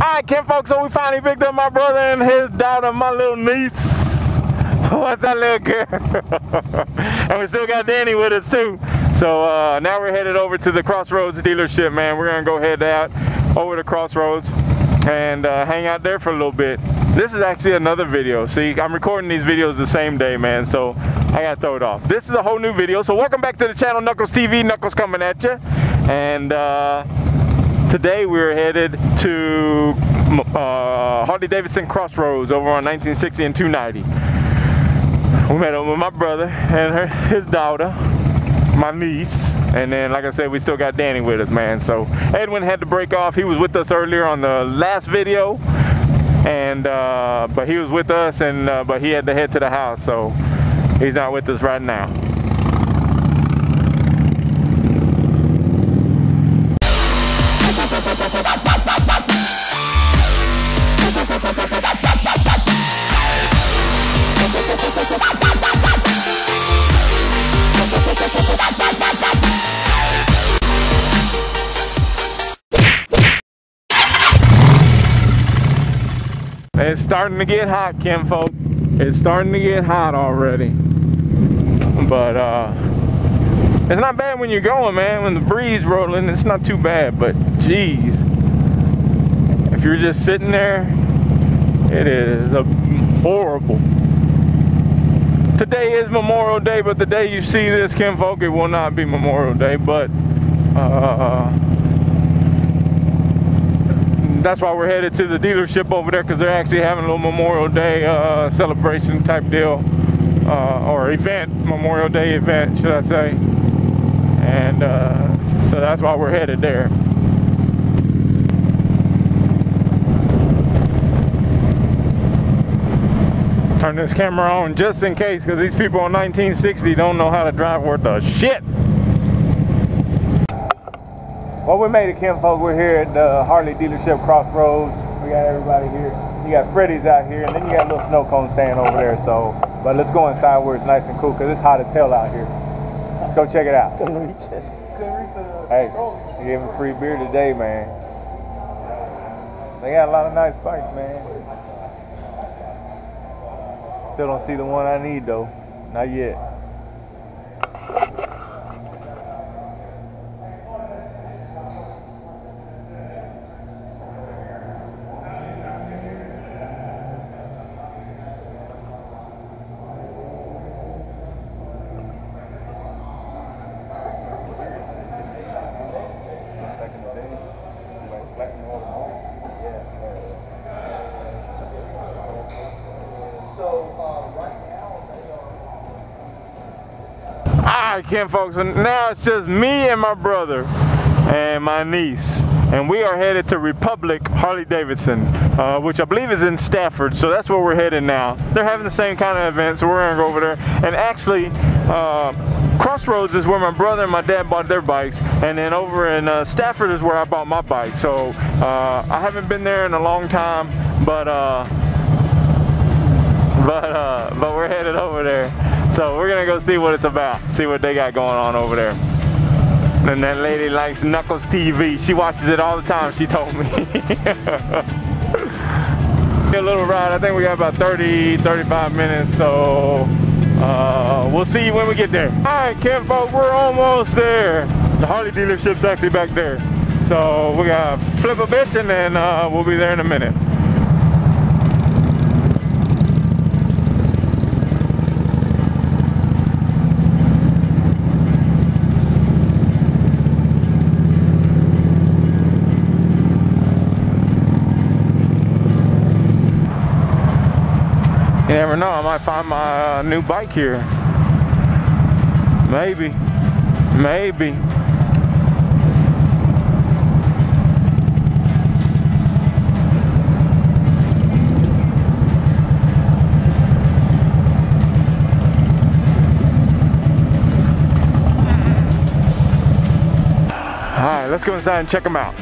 Alright, Kim folks, so we finally picked up my brother and his daughter, my little niece. What's that little girl? And we still got Danny with us too. So now we're headed over to the Crossroads dealership, man. We're gonna go head out over to Crossroads and hang out there for a little bit. This is actually another video. See, I'm recording these videos the same day, man, so I gotta throw it off. This is a whole new video, so welcome back to the channel, Knuckles TV. Knuckles coming at you. And today we're headed to Harley-Davidson Crossroads over on 1960 and 290. We met up with my brother and his daughter, my niece, and then like I said, we still got Danny with us, man. So Edwin had to break off. He was with us earlier on the last video, and but he was with us, and but he had to head to the house, so he's not with us right now. It's starting to get hot, Kim folk. It's starting to get hot already. But it's not bad when you're going, man. When the breeze rolling, it's not too bad. But geez, if you're just sitting there, it is horrible. Today is Memorial Day, but the day you see this, Kim folk, it will not be Memorial Day. But that's why we're headed to the dealership over there, because they're actually having a little Memorial Day celebration type deal, or event, Memorial Day event, should I say. And so that's why we're headed there. Turn this camera on just in case, because these people in 1960 don't know how to drive worth a shit. Well, we made it, Kim folk. We're here at the Harley dealership Crossroads. We got everybody here. You got Freddy's out here, and then you got a little snow cone stand over there. So, but let's go inside where it's nice and cool, because it's hot as hell out here. Let's go check it out. Couldn't reach it. Couldn't reach the Hey, you gave me free beer today, man. They got a lot of nice bikes, man. Still don't see the one I need though. Not yet. Alright, Kim folks, and now it's just me and my brother and my niece, and we are headed to Republic Harley-Davidson, which I believe is in Stafford, so that's where we're headed now. They're having the same kind of event, so we're gonna go over there. And actually, Crossroads is where my brother and my dad bought their bikes, and then over in Stafford is where I bought my bike. So I haven't been there in a long time, but we're headed over there. So we're gonna go see what it's about, see what they got going on over there. And that lady likes Knuckles TV. She watches it all the time, she told me. A little ride, I think we got about 30-35 minutes, so we'll see you when we get there. All right, Kim folk, we're almost there. The Harley dealership's actually back there. So we gotta flip a bitch, and then we'll be there in a minute. You never know, I might find my new bike here. Maybe. Maybe. Alright, let's go inside and check them out.